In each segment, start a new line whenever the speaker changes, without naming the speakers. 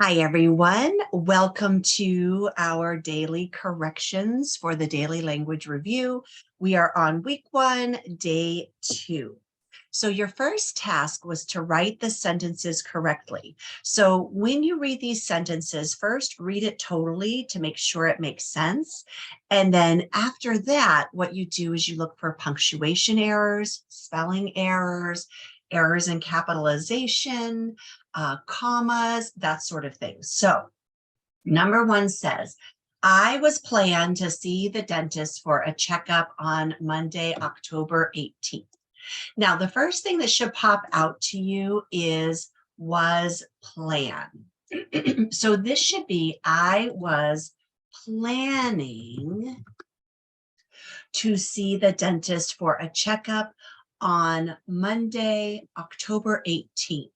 Hi, everyone. Welcome to our daily corrections for the Daily Language Review. We are on week 1, day 2. So your first task was to write the sentences correctly. So when you read these sentences, first read it totally to make sure it makes sense. And then after that, what you do is you look for punctuation errors, spelling errors, errors in capitalization, commas, that sort of thing. So number 1 says, I was planned to see the dentist for a checkup on Monday, October 18th. Now, the first thing that should pop out to you is was planned. So this should be, I was planning to see the dentist for a checkup on Monday, October 18th.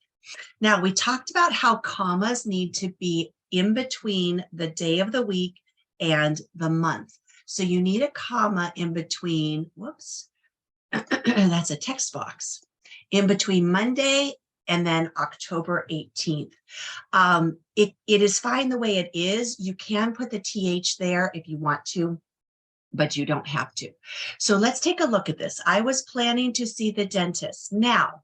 Now, we talked about how commas need to be in between the day of the week and the month. So you need a comma in between, whoops, that's a text box, in between Monday and then October 18th. It is fine the way it is. You can put the TH there if you want to, but you don't have to. So let's take a look at this. I was planning to see the dentist. Now,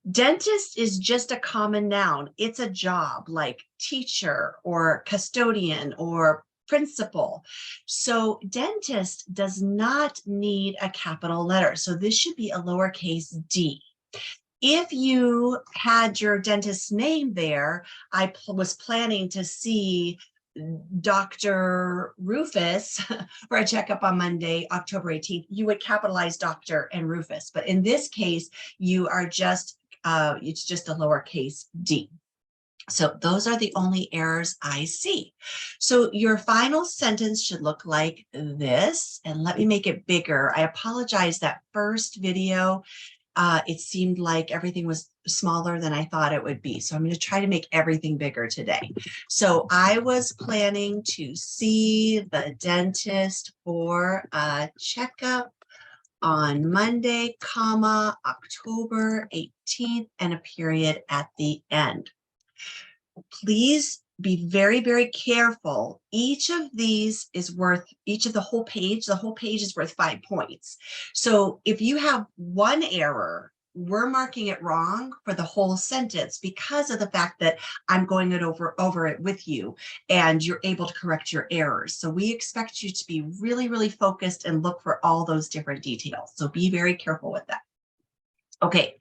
dentist is just a common noun. It's a job like teacher or custodian or principal. So dentist does not need a capital letter. So this should be a lowercase d. If you had your dentist's name there, I was planning to see Dr. Rufus for a checkup on Monday, October 18th, you would capitalize Dr. and Rufus. But in this case, you are just, it's just a lowercase d. So those are the only errors I see. So your final sentence should look like this. And let me make it bigger. I apologize, that first video, it seemed like everything was smaller than I thought it would be. So I'm going to try to make everything bigger today. So I was planning to see the dentist for a checkup on Monday, comma, October 18th, and a period at the end. Please be very, very careful. Each of these is worth, each of the whole page is worth 5 points. So if you have one error, we're marking it wrong for the whole sentence because of the fact that I'm going over it with you and you're able to correct your errors. So we expect you to be really, really focused and look for all those different details. So be very careful with that. Okay,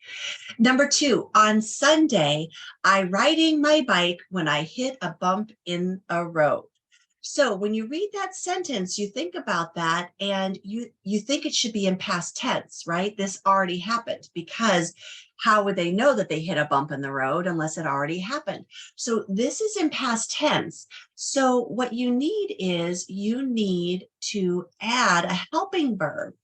number 2, on Sunday, I riding my bike when I hit a bump in a road. So when you read that sentence, you think about that and you think it should be in past tense, right? This already happened, because how would they know that they hit a bump in the road unless it already happened? So this is in past tense. So what you need is you need to add a helping verb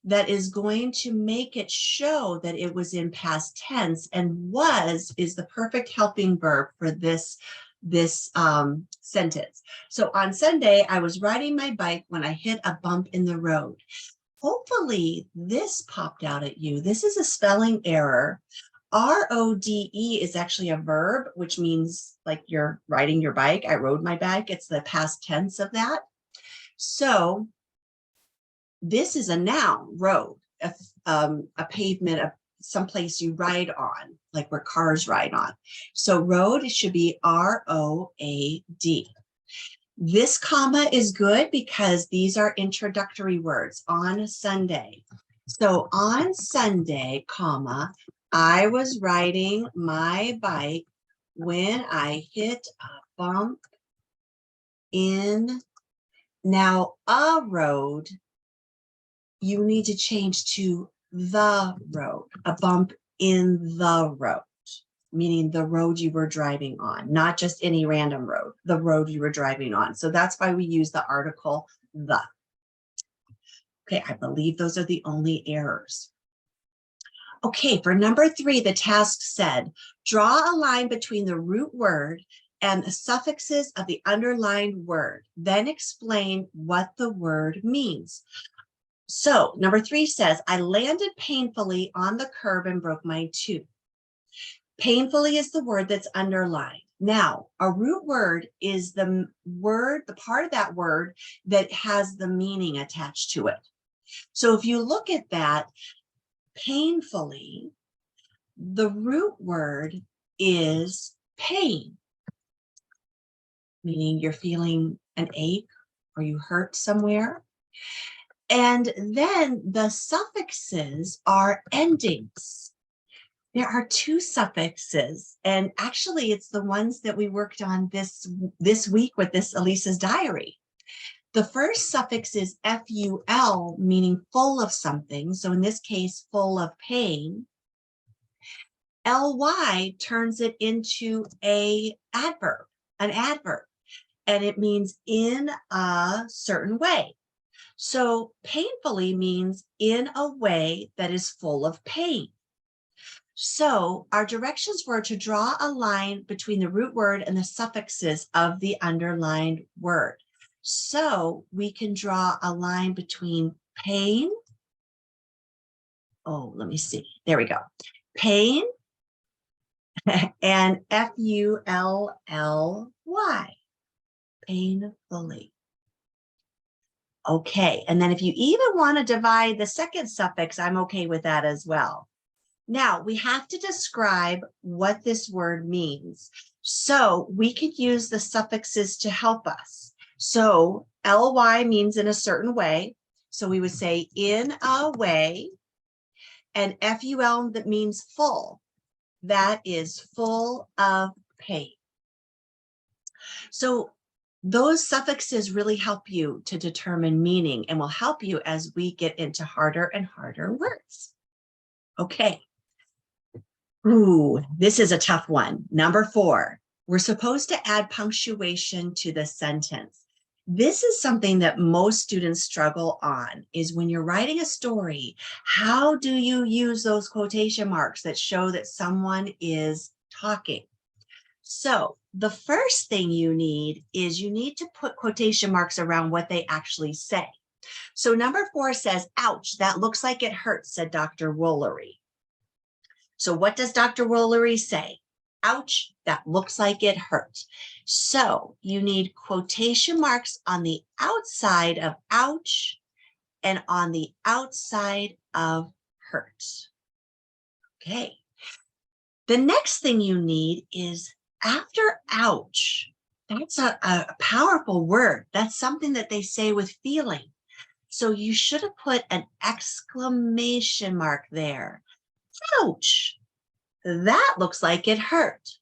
that is going to make it show that it was in past tense, and was is the perfect helping verb for this sentence. So on Sunday, I was riding my bike when I hit a bump in the road. Hopefully this popped out at you. This is a spelling error. RODE is actually a verb, which means like you're riding your bike. I rode my bike. It's the past tense of that. So this is a noun, road, a pavement, someplace you ride on, like where cars ride on. So road should be R-O-A-D. This comma is good because these are introductory words. On Sunday. So on Sunday, comma, I was riding my bike when I hit a bump in. Now, a road, you need to change to the road, a bump in the road, meaning the road you were driving on, not just any random road, the road you were driving on. So that's why we use the article the. Okay, I believe those are the only errors. Okay, for number 3, the task said, draw a line between the root word and the suffixes of the underlined word, then explain what the word means. So number 3 says, I landed painfully on the curb and broke my tooth. Painfully is the word that's underlined. Now, a root word is the part of that word that has the meaning attached to it. So if you look at that, painfully, the root word is pain, meaning you're feeling an ache or you hurt somewhere. And then the suffixes are endings. There are 2 suffixes, and actually it's the ones that we worked on this week with this Elisa's diary. The first suffix is ful, meaning full of something. So in this case, full of pain. Ly turns it into an adverb, and it means in a certain way. So painfully means in a way that is full of pain. So our directions were to draw a line between the root word and the suffixes of the underlined word. So we can draw a line between pain. Oh, let me see. There we go. Pain and F-U-L-L-Y. Painfully. Okay. And then if you even want to divide the second suffix, I'm okay with that as well. Now we have to describe what this word means. So we could use the suffixes to help us. So ly means in a certain way. So we would say in a way, and ful that means full. That is full of pain. So those suffixes really help you to determine meaning and will help you as we get into harder and harder words. Okay. Ooh, this is a tough one. Number 4, we're supposed to add punctuation to the sentence. This is something that most students struggle on, is when you're writing a story, how do you use those quotation marks that show that someone is talking? So the first thing you need is you need to put quotation marks around what they actually say. So number 4 says, ouch, that looks like it hurts, said Dr. Woolery. So what does Dr. Woolery say? Ouch, that looks like it hurt. So you need quotation marks on the outside of ouch and on the outside of hurt. Okay. The next thing you need is after ouch. That's a powerful word. That's something that they say with feeling. So you should have put an exclamation mark there. Ouch, that looks like it hurt.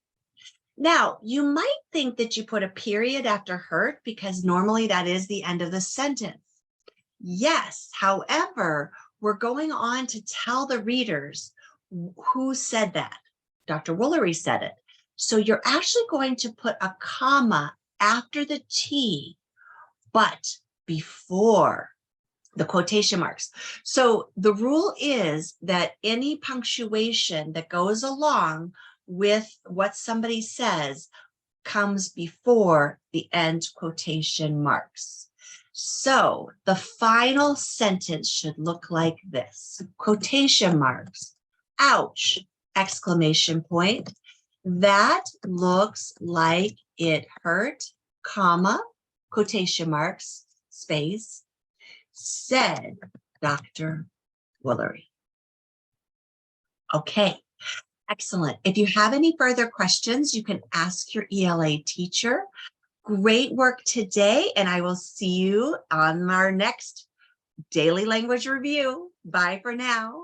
Now, you might think that you put a period after hurt because normally that is the end of the sentence. Yes, however, we're going on to tell the readers who said that. Dr. Woolery said it. So you're actually going to put a comma after the T, but before the quotation marks. So the rule is that any punctuation that goes along with what somebody says comes before the end quotation marks. So the final sentence should look like this. Quotation marks, ouch, exclamation point. That looks like it hurt, comma, quotation marks, space, said Dr. Woolery. Okay, excellent. If you have any further questions, you can ask your ELA teacher. Great work today, and I will see you on our next daily language review. Bye for now.